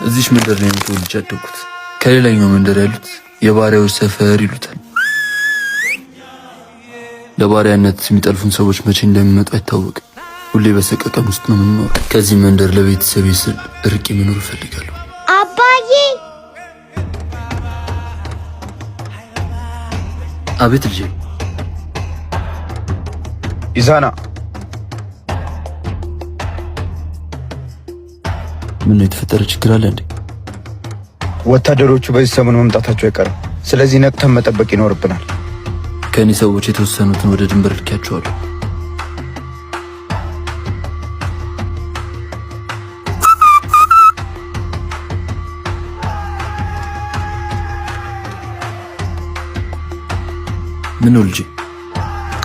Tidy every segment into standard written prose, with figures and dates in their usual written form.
እዚሽ መንደር ነው ተወልጄ ያደግኩት። ከሌላኛው መንደር ያሉት የባሪያዎች ሰፈር ይሉታል። ለባሪያነት የሚጠልፉን ሰዎች መቼ እንደሚመጡ አይታወቅም። ሁሌ በሰቀቀን ውስጥ ነው የምንኖረው። ከዚህ መንደር ለቤተሰቤ ስል ርቄ መኖር እፈልጋለሁ። አባዬ! አቤት ልጄ። ኢዛና ምን ነው የተፈጠረ ችግር አለ እንዴ? ወታደሮቹ በዚህ ሰሞን መምጣታቸው አይቀርም። ስለዚህ ነቅተን መጠበቅ ይኖርብናል። ከኔ ሰዎች የተወሰኑትን ወደ ድንበር ልኬያቸዋለሁ። ምን ነው ልጄ?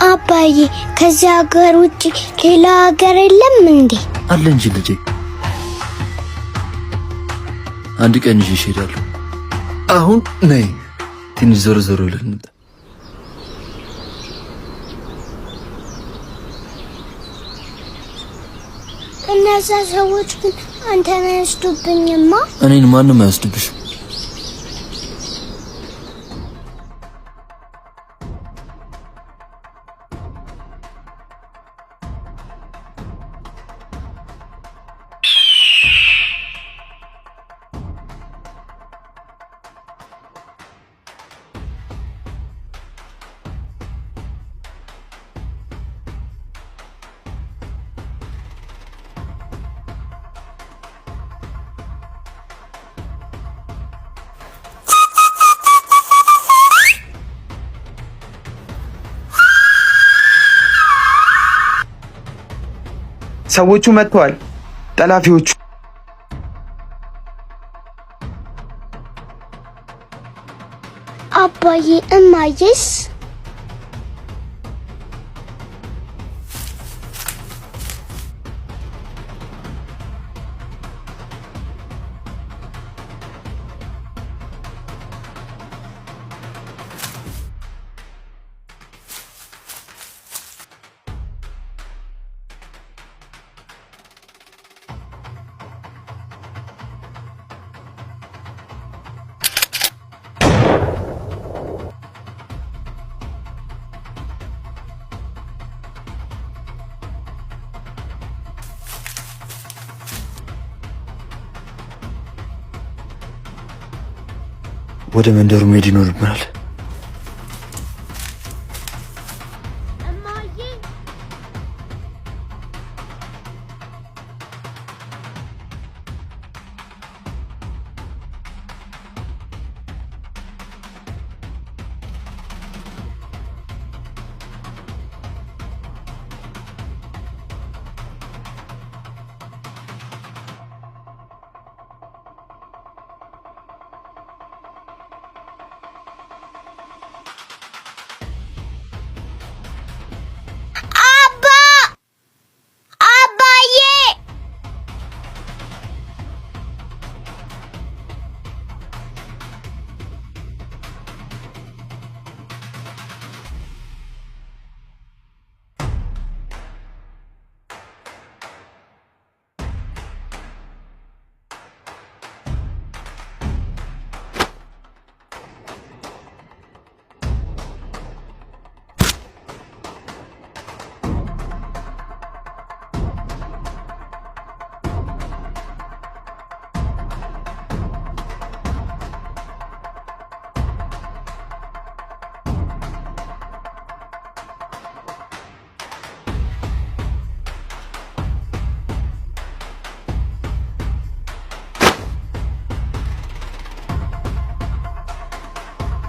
አባዬ ከዚህ ሀገር ውጪ ሌላ ሀገር የለም እንዴ? አለ እንጂ ልጄ። አንድ ቀን ይዤሽ እሄዳለሁ። አሁን ነይ ትንሽ ዞር ዞር ብለን እንምጣ። እነዛ ሰዎች ግን አንተን አይወስዱብኝማ? እኔን ማንም አይወስድብሽም። ሰዎቹ መጥተዋል። ጠላፊዎቹ አባዬ እማዬስ? ወደ መንደሩ መሄድ ይኖርብናል።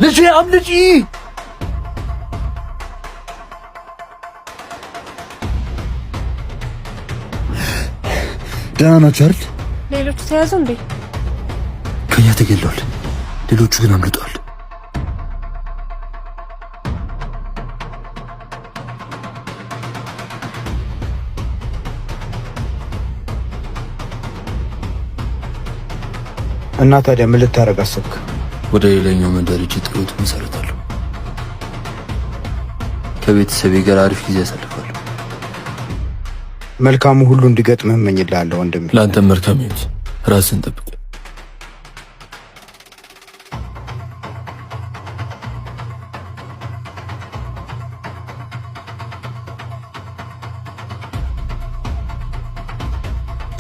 ልጄ አምልጪ! ደህና ናችሁ አይደል? ሌሎቹ ተያዙ እንዴ? ከኛ ተገለዋል። ሌሎቹ ግን አምልጠዋል። እና ታዲያ ምን ልታረግ አሰብክ? ወደ ሌላኛው መንደር እጅ ጥሩት መሰረታለሁ። ከቤተሰቤ ጋር አሪፍ ጊዜ አሳልፋለሁ። መልካሙ ሁሉ እንዲገጥምህ እመኝልሃለሁ ወንድሜ። ለአንተም መልካም ይሁን። ራስን ጠብቅ።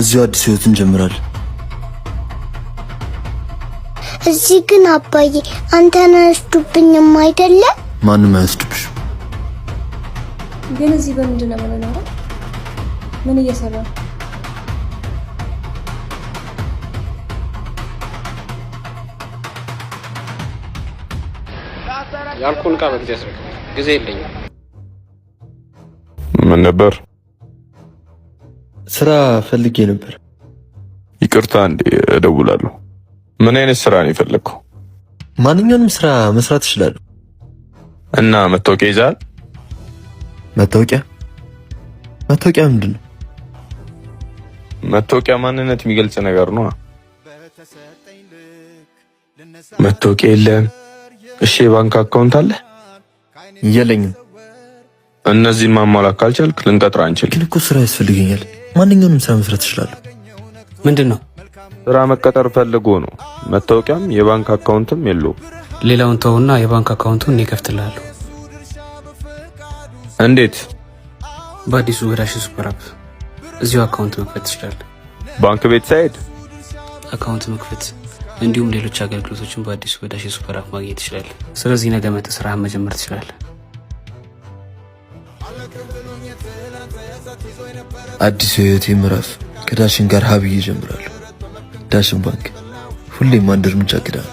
እዚሁ አዲስ ህይወት እንጀምራለን። እዚህ ግን አባዬ አንተን አይወስዱብኝም አይደለ? ማንም አይወስድብሽ። ግን እዚህ በምንድን ነው የምንኖረው? ምን እየሰራ ነው? ያልኩን ዕቃ በጊዜ አስረክብ። ጊዜ የለኝም። ምን ነበር? ስራ ፈልጌ ነበር። ይቅርታ እንዴ እደውላለሁ። ምን አይነት ስራ ነው የፈለግከው? ማንኛውንም ስራ መስራት እችላለሁ። እና መታወቂያ ይዛል? መታወቂያ ምንድን ነው? መታወቂያ ማንነት የሚገልጽ ነገር ነው። መታወቂያ የለም? እሺ የባንክ አካውንት አለ? የለኝም። እነዚህን ማሟላት ካልቻልክ ልንቀጥር አንችልም። ግን እኮ ስራ ያስፈልገኛል። ማንኛውንም ስራ መስራት እችላለሁ። ምንድነው? ስራ መቀጠር ፈልጎ ነው። መታወቂያም የባንክ አካውንትም የለውም። ሌላውን ተውና የባንክ አካውንቱን እኔ እከፍትልሃለሁ። እንዴት? በአዲሱ ዳሽን ሱፐር አፕ እዚሁ አካውንት መክፈት ትችላለህ። ባንክ ቤት ሳይሄድ አካውንት መክፈት እንዲሁም ሌሎች አገልግሎቶችን በአዲሱ ዳሽን ሱፐር አፕ ማግኘት ትችላለህ። ስለዚህ ነገ መጥተህ ስራህን መጀመር ትችላለህ። አዲሱ ህይወቴ ምዕራፍ ከዳሽን ጋር ሀብዬ እጀምራለሁ። ዳሽን ባንክ ሁሌም አንድ እርምጃ ቀዳሚ።